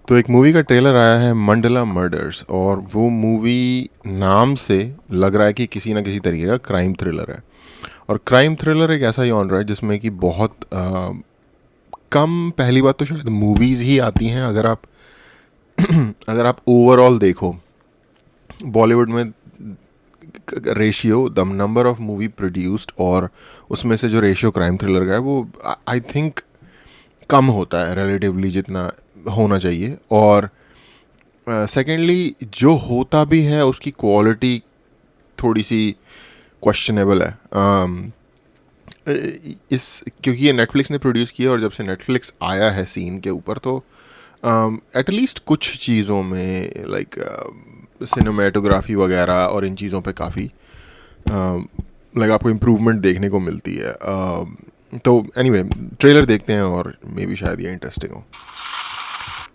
तो एक मूवी का ट्रेलर आया है, मंडला मर्डर्स, और वो मूवी नाम से लग रहा है कि किसी ना किसी तरीके का क्राइम थ्रिलर है। और क्राइम थ्रिलर एक ऐसा जॉनर है जिसमें कि बहुत कम, पहली बात तो शायद मूवीज़ ही आती हैं। अगर आप ओवरऑल देखो बॉलीवुड में ratio, the number of movie produced और उसमें से जो रेशियो क्राइम थ्रिलर का है वो आई थिंक कम होता है रिलेटिवली जितना होना चाहिए। और सेकेंडली जो होता भी है उसकी क्वालिटी थोड़ी सी क्वेश्चनेबल है। इस क्योंकि ये नेटफ्लिक्स ने प्रोड्यूस किया और जब से नेटफ्लिक्स आया है सीन के ऊपर तो एटलीस्ट कुछ चीज़ों में लाइक सिनेमेटोग्राफी वगैरह और इन चीज़ों पे काफ़ी लाइक आपको इम्प्रूवमेंट देखने को मिलती है। तो एनीवे ट्रेलर देखते हैं और मे बी शायद ये इंटरेस्टिंग हो।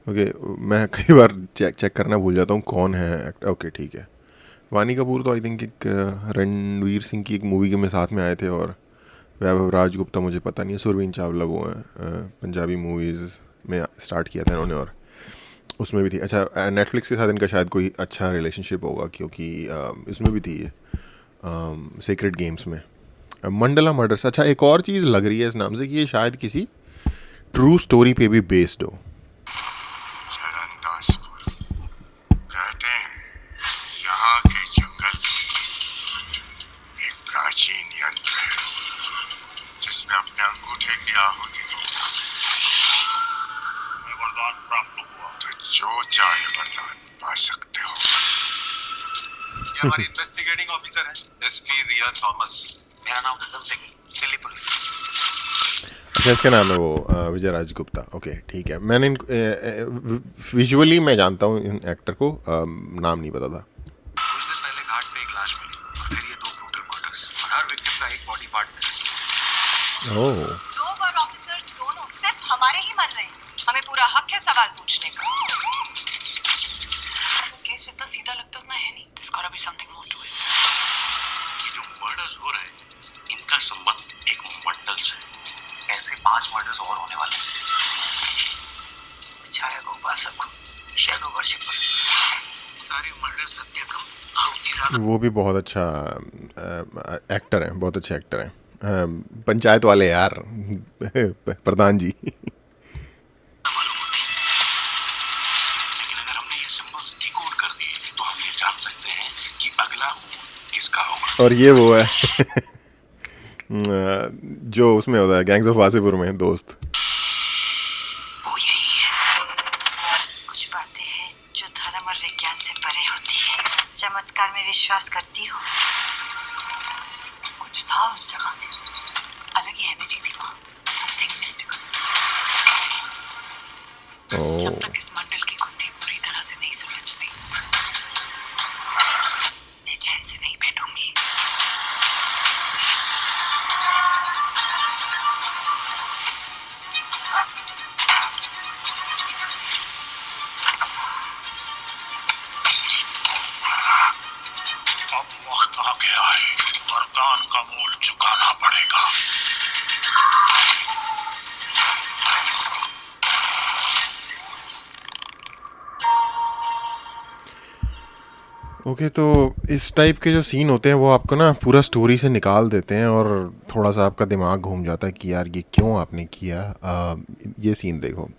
ओके, मैं कई बार चेक करना भूल जाता हूँ कौन है एक्टर। ओके ठीक है, वानी कपूर तो आई थिंक एक रणवीर सिंह की एक मूवी के में साथ में आए थे, और वैभव राजगुप्ता मुझे पता नहीं है, सुरवीन चावला वो हैं, पंजाबी मूवीज़ में स्टार्ट किया था इन्होंने और उसमें भी थी। अच्छा, नेटफ्लिक्स के साथ इनका शायद कोई अच्छा रिलेशनशिप होगा क्योंकि इसमें भी थी ये सीक्रेट गेम्स में। मंडला मर्डर्स। अच्छा, एक और चीज़ लग रही है इस नाम से कि ये शायद किसी ट्रू स्टोरी पे भी बेस्ड हो। चरणदासपुर कहते हैं यहाँ के जंगल में एक प्राचीन यंत्र है जिसमें अपने अंगूठे की आहुति दो। मैं वरदान प्राप्त हुआ तो जो चाहे वरदान पा सकते हो। ये हमारी इन्वेस्टिगेटिंग ऑफिसर है एसपी रिया थॉमस। मेरा नाम गगन सिंह, दिल्ली पुलिस। अच्छा, इसका नाम है वो विजय राजगुप्ता। ओके ठीक है, मैंने विजुअली मैं जानता हूँ इन एक्टर को, नाम नहीं पता था। कुछ दिन पहले घाट पे एक लाश मिली और फिर ये दो ब्रूटल मर्डर्स और हर विक्टिम का एक बॉडी पार्ट मिसिंग। ओह, दो बार ऑफिसर्स दोनों सिर्फ हमारे ही मर रहे हैं। हमें पूरा हक है सवाल पूछने का। केस इतना सीधा लगता उतना है नहीं। There's gotta be something more to it. ये जो मर्डर्स हो रहे हैं इनका संबंध एक मंडल से है। ऐसे 5 मर्डर्स और होने वाले हैं। छाया को उपासक शैडो वर्शिपर। सारे मर्डर सत्यकम आहुति। वो भी बहुत अच्छा एक्टर है, बहुत अच्छे एक्टर हैं। पंचायत वाले यार प्रधान जी। मालूम होती, लेकिन अगर हमने ये सिंबल्स डिकोड कर दिए तो हम ये जान सकते हैं कि अगला खून किसका होगा। और ये वो है जो उसमें होता है गैंग्स ऑफ वासेपुर में दोस्त। वो यही है। कुछ बातें हैं जो धर्म और विज्ञान से परे होती है। चमत्कार में विश्वास करती हूँ। कुछ था उस जगह में, अलग ही एनर्जी थी वहाँ। Something mystical. जब ओह, तक इस मंडल की गुत्थी पूरी तरह से नहीं सुलझती मैं चैन से नहीं बैठूंगी। अब वक्त आ गया है, वरदान का मोल चुकाना पड़ेगा। ओके तो इस टाइप के जो सीन होते हैं वो आपको ना पूरा स्टोरी से निकाल देते हैं और थोड़ा सा आपका दिमाग घूम जाता है कि यार ये क्यों आपने किया। ये सीन देखो,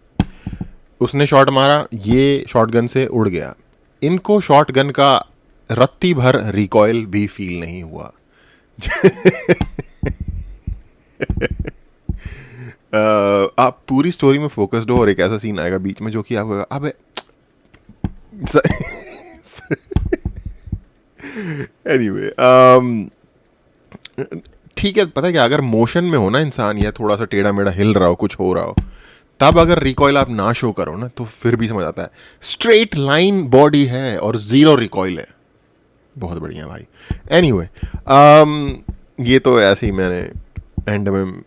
उसने शॉट मारा, ये शॉटगन से उड़ गया, इनको शॉटगन का रत्ती भर रिकॉयल भी फील नहीं हुआ। आप पूरी स्टोरी में फोकस्ड हो और एक ऐसा सीन आएगा बीच में जो कि आपको अबे एनीवे ठीक है, पता है क्या, अगर मोशन में हो ना इंसान या थोड़ा सा टेढ़ा मेढ़ा हिल रहा हो, कुछ हो रहा हो, तब अगर रिकॉइल आप ना शो करो ना तो फिर भी समझ आता है। स्ट्रेट लाइन बॉडी है और ज़ीरो रिकॉइल है, बहुत बढ़िया भाई। एनीवे ये तो ऐसे ही मैंने एंड में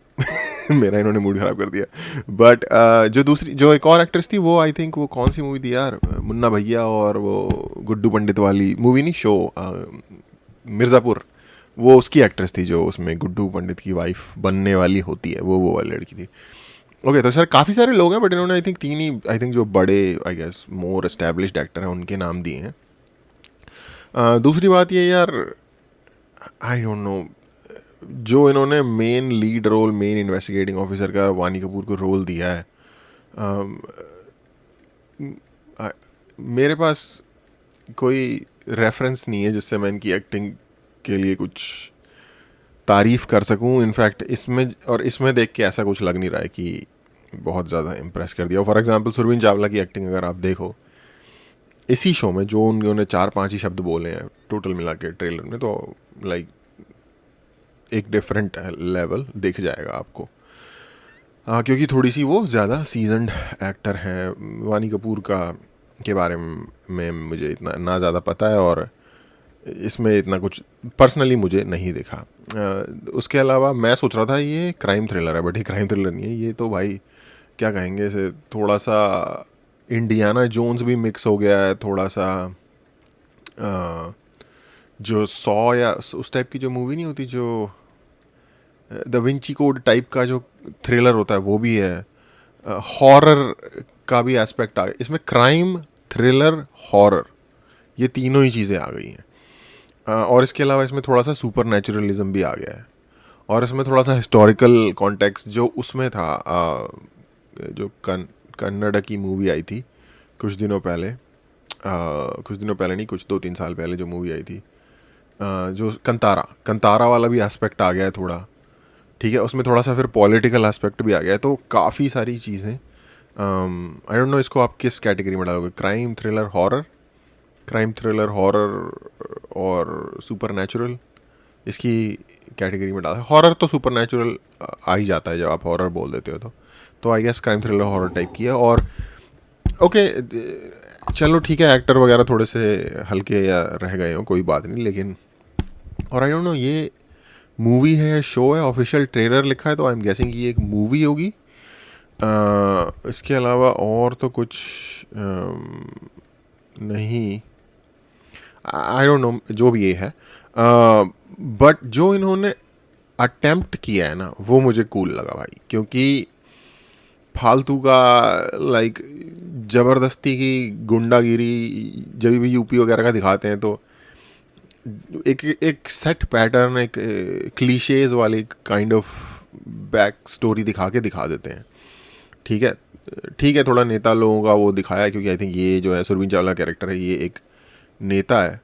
मेरा इन्होंने मूड ख़राब कर दिया। बट जो दूसरी, जो एक और एक्ट्रेस थी वो आई थिंक वो कौन सी मूवी थी यार, मुन्ना भैया और वो गुड्डू पंडित वाली मूवी, नहीं शो, मिर्ज़ापुर, वो उसकी एक्ट्रेस थी जो उसमें गुड्डू पंडित की वाइफ बनने वाली होती है, वो वाली लड़की थी। ओके, तो सर काफ़ी सारे लोग हैं, बट इन्होंने आई थिंक तीन ही, आई थिंक जो बड़े, I guess more established actor हैं उनके नाम दिए हैं। दूसरी बात ये यार, आई डोंट नो, जो इन्होंने main lead role, main investigating officer का वानी कपूर को रोल दिया है, मेरे पास कोई रेफरेंस नहीं है जिससे मैं इनकी एक्टिंग के लिए कुछ तारीफ़ कर सकूं। इनफैक्ट इसमें देख के ऐसा कुछ लग नहीं रहा है कि बहुत ज़्यादा इम्प्रेस कर दिया। फॉर एग्जांपल सुरवीन चावला की एक्टिंग अगर आप देखो इसी शो में, जो उन्होंने 4-5 ही शब्द बोले हैं टोटल मिला के ट्रेलर में, तो लाइक एक डिफरेंट लेवल दिख जाएगा आपको। क्योंकि थोड़ी सी वो ज़्यादा सीजनड एक्टर हैं। वानी कपूर के बारे में मुझे इतना ना ज़्यादा पता है, और इसमें इतना कुछ पर्सनली मुझे नहीं दिखा। उसके अलावा मैं सोच रहा था ये क्राइम थ्रिलर है, बट ये क्राइम थ्रिलर नहीं है। ये तो भाई क्या कहेंगे इसे, थोड़ा सा इंडियाना जोन्स भी मिक्स हो गया है, थोड़ा सा जो सॉ या उस टाइप की जो मूवी नहीं होती, जो द विंची कोड टाइप का जो थ्रिलर होता है वो भी है। हॉरर का भी एस्पेक्ट आ गया इसमें, क्राइम थ्रिलर हॉरर, ये तीनों ही चीज़ें आ गई हैं। और इसके अलावा इसमें थोड़ा सा सुपर नेचुरलिज्म भी आ गया है, और इसमें थोड़ा सा हिस्टोरिकल कॉन्टेक्स्ट जो उसमें था, जो कन्नड़ की मूवी आई थी कुछ दिनों पहले, नहीं, कुछ 2-3 साल पहले जो मूवी आई थी, जो कंतारा वाला भी एस्पेक्ट आ गया है थोड़ा, ठीक है। उसमें थोड़ा सा फिर पॉलिटिकल एस्पेक्ट भी आ गया है, तो काफ़ी सारी चीज़ें। आई डोंट नो इसको आप किस कैटेगरी में डालोगे, क्राइम थ्रिलर हॉरर और सुपर नेचुरल, इसकी कैटेगरी में डाला। हॉरर तो सुपर नेचुरल आ ही जाता है जब आप हॉरर बोल देते हो, तो I guess crime thriller horror type की है। और ओके, चलो ठीक है, एक्टर वगैरह थोड़े से हल्के या रह गए हो, कोई बात नहीं, लेकिन और आई डोंट नो ये मूवी है या शो है, ऑफिशियल ट्रेलर लिखा है, तो आई एम गेसिंग कि ये एक मूवी होगी। इसके अलावा और तो कुछ नहीं, आई डोंट नो जो भी ये है। बट जो इन्होंने अटेम्प्ट किया है ना, वो मुझे कूल लगा भाई, क्योंकि फालतू का लाइक ज़बरदस्ती की गुंडागिरी जब भी यूपी वगैरह का दिखाते हैं, तो एक सेट पैटर्न, एक क्लीशेज वाली काइंड ऑफ बैक स्टोरी दिखा देते हैं। ठीक है, थोड़ा नेता लोगों का वो दिखाया है, क्योंकि आई थिंक ये जो है सुरवीन चावला कैरेक्टर है, ये एक नेता है,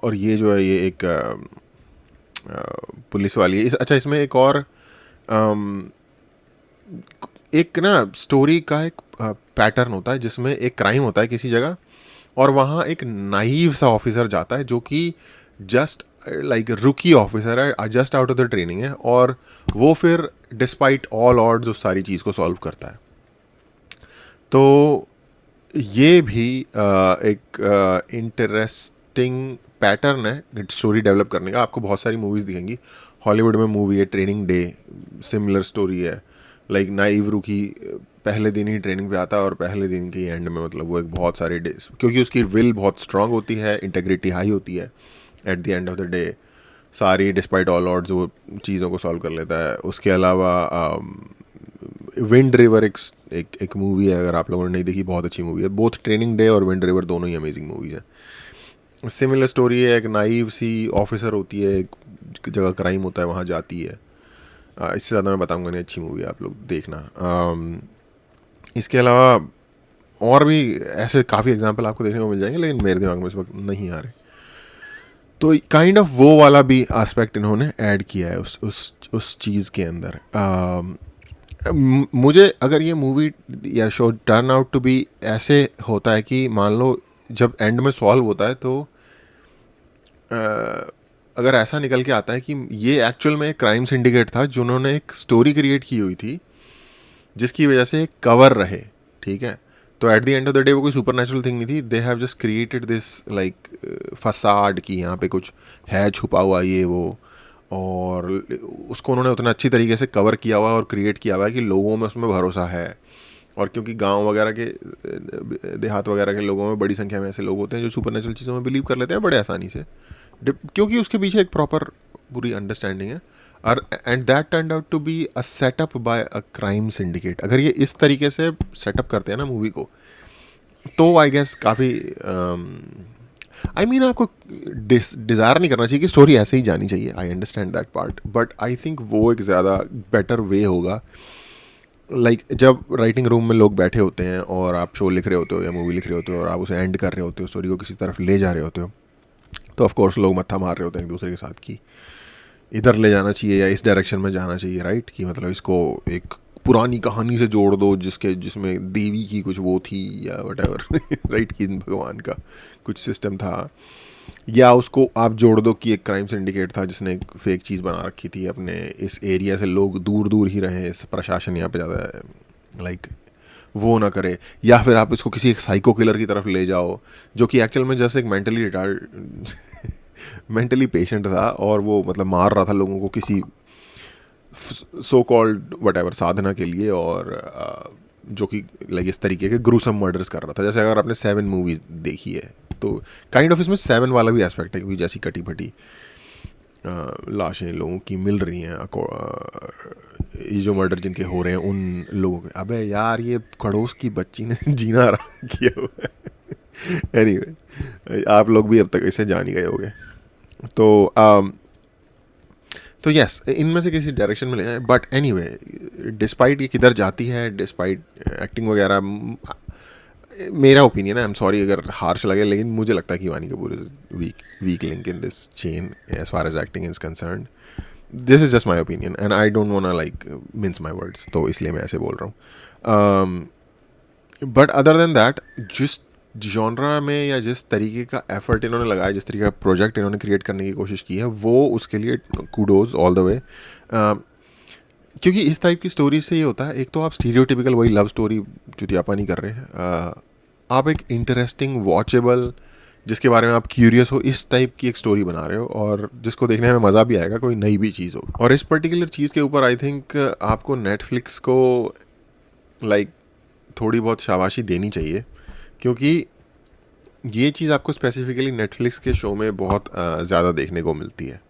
और ये जो है ये एक पुलिस वाली है। अच्छा, इसमें एक और एक ना स्टोरी का एक पैटर्न होता है, जिसमें एक क्राइम होता है किसी जगह, और वहाँ एक नाइव सा ऑफिसर जाता है जो कि जस्ट लाइक रुकी ऑफिसर है, just out of the training है, और वो फिर डिस्पाइट ऑल ऑड्स उस सारी चीज़ को सॉल्व करता है। तो ये भी एक इंटरेस्टिंग पैटर्न है स्टोरी डेवलप करने का। आपको बहुत सारी मूवीज़ दिखेंगी, हॉलीवुड में मूवी है ट्रेनिंग डे, सिमिलर स्टोरी है, लाइक नाइव रूकी पहले दिन ही ट्रेनिंग पे आता है, और पहले दिन के एंड में मतलब वो एक बहुत सारे डेज, क्योंकि उसकी विल बहुत स्ट्रांग होती है, इंटेग्रिटी हाई होती है, at the end of the day सारी डिस्पाइट ऑल ऑड्स वो चीज़ों को सॉल्व कर लेता है। उसके अलावा विंड रिवर एक मूवी है, अगर आप लोगों ने नहीं देखी, बहुत अच्छी मूवी है। बोथ ट्रेनिंग डे और विंड रिवर दोनों ही अमेजिंग मूवीज़ हैं। सिमिलर स्टोरी है, एक नाइव सी ऑफिसर होती है, एक जगह क्राइम होता है, वहाँ जाती है। इससे ज़्यादा मैं बताऊँगा नहीं, अच्छी मूवी है, आप लोग देखना। इसके अलावा और भी ऐसे काफ़ी एग्जांपल आपको देखने को मिल जाएंगे, लेकिन मेरे दिमाग में इस वक्त नहीं आ रहे। तो काइंड ऑफ वो वाला भी एस्पेक्ट इन्होंने ऐड किया है उस चीज़ के अंदर। मुझे अगर ये मूवी या show turn out to be ऐसे होता है कि मान लो जब एंड में सॉल्व होता है, तो अगर ऐसा निकल के आता है कि ये एक्चुअल में एक क्राइम सिंडिकेट था जिन्होंने एक स्टोरी क्रिएट की हुई थी, जिसकी वजह से एक कवर रहे, ठीक है, तो at the end of the day वो कोई सुपर नेचुरल थिंग नहीं थी। They have just created this like facade की यहाँ पे कुछ है छुपा हुआ ये वो, और उसको उन्होंने उतना अच्छी तरीके से कवर किया हुआ और क्रिएट किया हुआ है कि लोगों में उसमें भरोसा है। और क्योंकि गांव वगैरह के, देहात वगैरह के लोगों में बड़ी संख्या में ऐसे लोग होते हैं जो सुपर नेचुरल चीज़ों में बिलीव कर लेते हैं बड़े आसानी से, क्योंकि उसके पीछे एक प्रॉपर पूरी अंडरस्टैंडिंग है। और and that turn out to be a setup by a crime syndicate. अगर ये इस तरीके से सेटअप करते हैं ना मूवी को, तो आई गेस काफ़ी आई मीन आपको डिज़ायर नहीं करना चाहिए कि स्टोरी ऐसे ही जानी चाहिए, I understand that part, but I think वो एक ज़्यादा बेटर वे होगा। जब राइटिंग रूम में लोग बैठे होते हैं और आप शो लिख रहे होते हो या मूवी लिख रहे होते हो और आप उसे एंड कर रहे होते हो, स्टोरी को किसी तरफ ले जा रहे होते हो, तो ऑफ कोर्स लोग मत्था मार रहे होते हैं एक दूसरे के साथ कि इधर ले जाना चाहिए या इस डायरेक्शन में जाना चाहिए, राइट? कि मतलब इसको एक पुरानी कहानी से जोड़ दो जिसमें देवी की कुछ वो थी या वटेवर राइट, कि भगवान का कुछ सिस्टम था, या उसको आप जोड़ दो कि एक क्राइम सिंडिकेट था जिसने एक फेक चीज़ बना रखी थी अपने इस एरिया से, लोग दूर दूर ही रहें, इस प्रशासन यहाँ पे ज़्यादा वो ना करे, या फिर आप इसको किसी एक साइको किलर की तरफ ले जाओ जो कि एक्चुअल में जैसे एक मेंटली रिटार्ड मेंटली पेशेंट था और वो मतलब मार रहा था लोगों को किसी सो कॉल्ड वटेवर साधना के लिए, और जो कि इस तरीके के ग्रूसम मर्डर्स कर रहा था। जैसे अगर आपने 7 मूवीज़ देखी है तो काइंड ऑफ इसमें 7 वाला भी एस्पेक्ट है, क्योंकि जैसी कटी फटी लाशें लोगों की मिल रही हैं, ये जो मर्डर जिनके हो रहे हैं उन लोगों के, अबे यार ये खड़ोस की बच्ची ने जीना आराम किया हुआ है एनीवे, आप लोग भी अब तक इसे जान ही गए होंगे। तो यस, इनमें से किसी डायरेक्शन में ले जाए, बट एनीवे डिस्पाइट ये किधर जाती है, डिस्पाइट एक्टिंग वगैरह, मेरा ओपिनियन है, आई एम सॉरी अगर हार्श लगे, लेकिन मुझे लगता है कि Vaani Kapoor is weak link in this chain as far as acting is concern. This is just my opinion and I don't want mince my words, तो इसलिए मैं ऐसे बोल रहा हूँ। बट अदर देन दैट, जिस जॉनरा में या जिस तरीके का एफर्ट इन्होंने लगाया, जिस तरीके का प्रोजेक्ट इन्होंने क्रिएट करने की कोशिश की है, वो उसके लिए कूडोज ऑल द वे। क्योंकि इस टाइप की स्टोरीज से ये होता है, एक तो आप स्टीरियोटिपिकल वही लव स्टोरी चुतियापा नहीं कर रहे हैं, आप एक इंटरेस्टिंग वॉचेबल जिसके बारे में आप क्यूरियस हो, इस टाइप की एक स्टोरी बना रहे हो और जिसको देखने में मज़ा भी आएगा, कोई नई भी चीज़ हो। और इस पर्टिकुलर चीज़ के ऊपर आई थिंक आपको नेटफ्लिक्स को थोड़ी बहुत शाबाशी देनी चाहिए, क्योंकि ये चीज़ आपको स्पेसिफिकली नेटफ्लिक्स के शो में बहुत ज़्यादा देखने को मिलती है।